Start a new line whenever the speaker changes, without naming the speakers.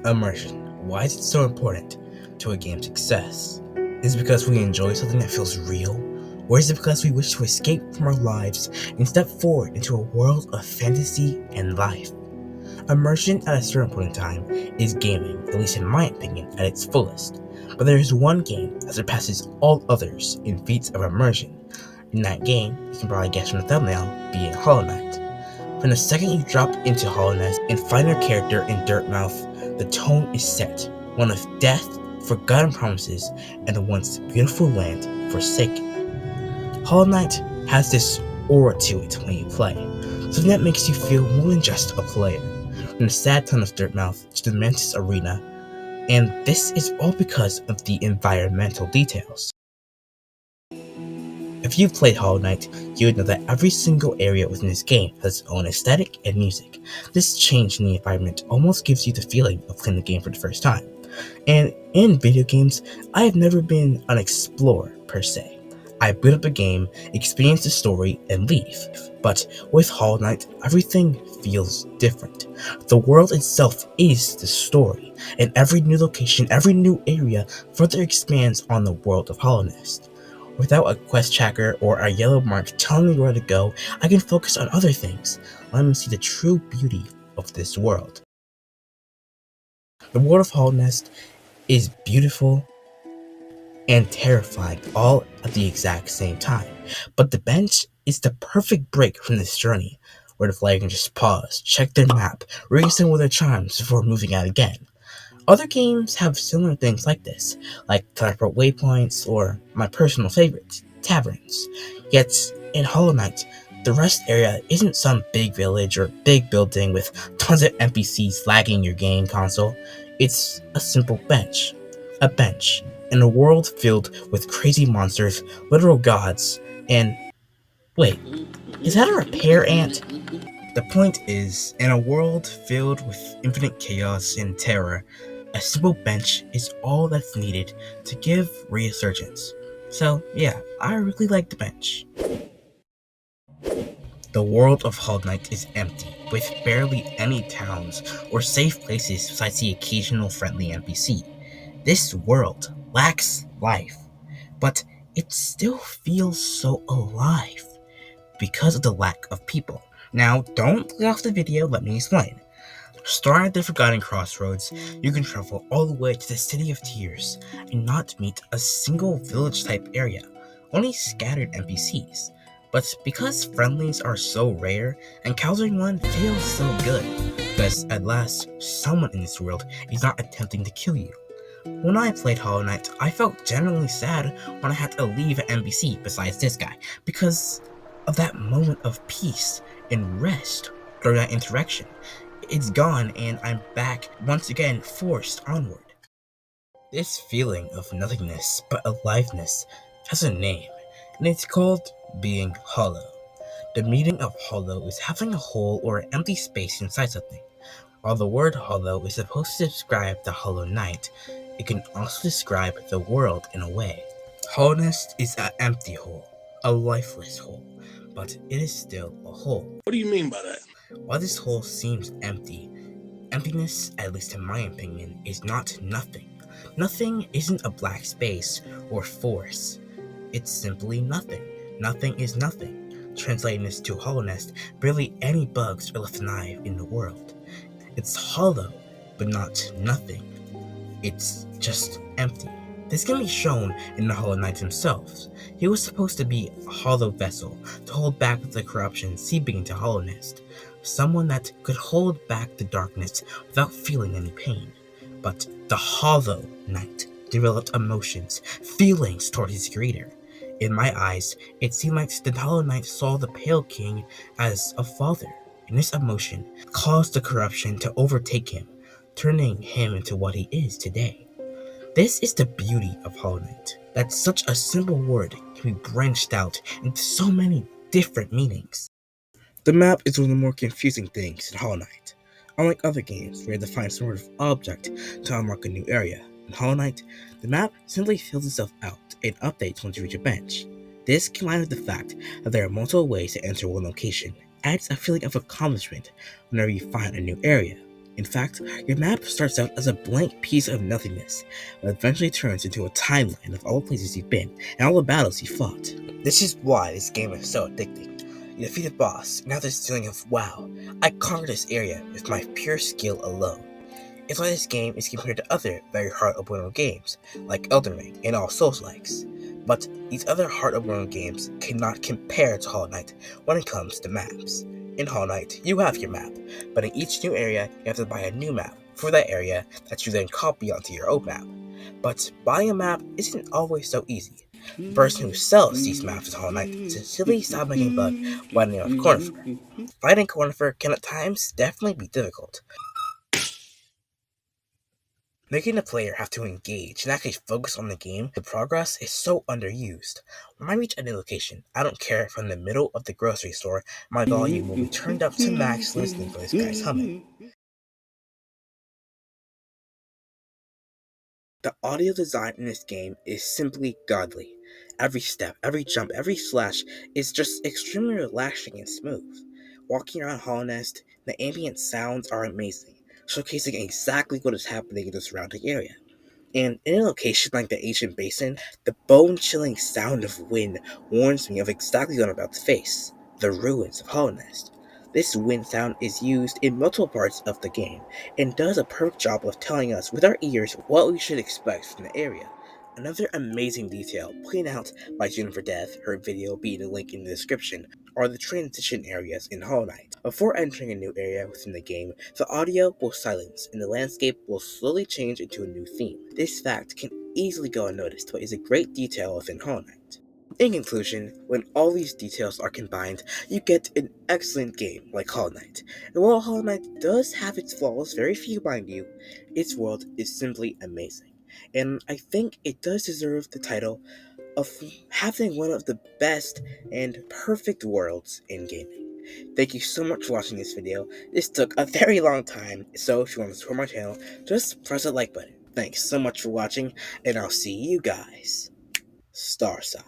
Immersion. Why is it so important to a game's success? Is it because we enjoy something that feels real? Or is it because we wish to escape from our lives and step forward into a world of fantasy and life? Immersion at a certain point in time is gaming, at least in my opinion, at its fullest. But there is one game that surpasses all others in feats of immersion. In that game, you can probably guess from the thumbnail, being Hallownest. From the second you drop into Hallownest and find your character in Dirtmouth, the tone is set, one of death, forgotten promises, and the once beautiful land forsaken. Hollow Knight has this aura to it when you play, something that makes you feel more than just a player. From the sad town of Dirtmouth to the Mantis Arena, and this is all because of the environmental details. If you've played Hollow Knight, you would know that every single area within this game has its own aesthetic and music. This change in the environment almost gives you the feeling of playing the game for the first time. And in video games, I have never been an explorer per se. I boot up a game, experience the story, and leave. But with Hollow Knight, everything feels different. The world itself is the story, and every new location, every new area further expands on the world of Hallownest. Without a quest tracker or a yellow mark telling me where to go, I can focus on other things, letting me see the true beauty of this world. The world of Hallownest is beautiful and terrifying all at the exact same time, but the bench is the perfect break from this journey, where the player can just pause, check their map, reassemble their charms before moving out again. Other games have similar things like this, like teleport waypoints or my personal favorite, taverns. Yet, in Hollow Knight, the rest area isn't some big village or big building with tons of NPCs lagging your game console. It's a simple bench. A bench in a world filled with crazy monsters, literal gods, and wait, is that a repair ant? The point is, in a world filled with infinite chaos and terror, a simple bench is all that's needed to give resurgence. So, yeah, I really like the bench. The world of Hollow Knight is empty, with barely any towns or safe places besides the occasional friendly NPC. This world lacks life, but it still feels so alive because of the lack of people. Now, don't play off the video, let me explain. Starting at the Forgotten Crossroads, you can travel all the way to the City of Tears and not meet a single village-type area, only scattered NPCs. But because friendlies are so rare, encountering one feels so good, because at last, someone in this world is not attempting to kill you. When I played Hollow Knight, I felt genuinely sad when I had to leave an NPC besides this guy, because of that moment of peace and rest during that interaction. It's gone, and I'm back once again forced onward. This feeling of nothingness but aliveness has a name, and it's called being hollow. The meaning of hollow is having a hole or empty space inside something. While the word hollow is supposed to describe the Hollow Knight, it can also describe the world in a way. Hallownest is an empty hole, a lifeless hole, but it is still a hole.
What do you mean by that?
While this hole seems empty, emptiness, at least in my opinion, is not nothing. Nothing isn't a black space or force. It's simply nothing. Nothing is nothing. Translating this to Hallownest, barely any bugs are left alive in the world. It's hollow, but not nothing. It's just empty. This can be shown in the Hollow Knight himself. He was supposed to be a hollow vessel to hold back the corruption seeping into Hallownest, someone that could hold back the darkness without feeling any pain. But the Hollow Knight developed emotions, feelings toward his creator. In my eyes, it seemed like the Hollow Knight saw the Pale King as a father, and this emotion caused the corruption to overtake him, turning him into what he is today. This is the beauty of Hollow Knight, that such a simple word can be branched out into so many different meanings. The map is one of the more confusing things in Hollow Knight. Unlike other games where you have to find some sort of object to unlock a new area, in Hollow Knight, the map simply fills itself out and updates once you reach a bench. This, combined with the fact that there are multiple ways to enter one location, adds a feeling of accomplishment whenever you find a new area. In fact, your map starts out as a blank piece of nothingness, but eventually turns into a timeline of all the places you've been and all the battles you fought. This is why this game is so addicting. You defeat a boss, and now there's this feeling of, wow, I conquered this area with my pure skill alone. It's why this game is compared to other very hard open world games, like Elden Ring and all Souls-likes. But these other hard open world games cannot compare to Hollow Knight when it comes to maps. In Hollow Knight, you have your map, but in each new area, you have to buy a new map for that area that you then copy onto your old map. But buying a map isn't always so easy. The person who sells these maps in Hollow Knight sincerely stopped making bug by the name of Cornifer. Fighting Cornifer can at times definitely be difficult, making the player have to engage and actually focus on the game. The progress is so underused. When I reach a new location, I don't care if I'm in the middle of the grocery store, my volume will be turned up to max listening for this guy's humming. The audio design in this game is simply godly. Every step, every jump, every slash is just extremely relaxing and smooth. Walking around Hallownest, the ambient sounds are amazing, showcasing exactly what is happening in the surrounding area. And in a location like the ancient basin, the bone-chilling sound of wind warns me of exactly what I'm about to face, the ruins of Hallownest. This wind sound is used in multiple parts of the game, and does a perfect job of telling us with our ears what we should expect from the area. Another amazing detail pointed out by Jennifer Death, her video being a link in the description, are the transition areas in Hollow Knight. Before entering a new area within the game, the audio will silence and the landscape will slowly change into a new theme. This fact can easily go unnoticed, but is a great detail within Hollow Knight. In conclusion, when all these details are combined, you get an excellent game like Hollow Knight. And while Hollow Knight does have its flaws, very few mind you, its world is simply amazing. And I think it does deserve the title of having one of the best and perfect worlds in gaming. Thank you so much for watching this video. This took a very long time, so if you want to support my channel, just press the like button. Thanks so much for watching, and I'll see you guys Starside.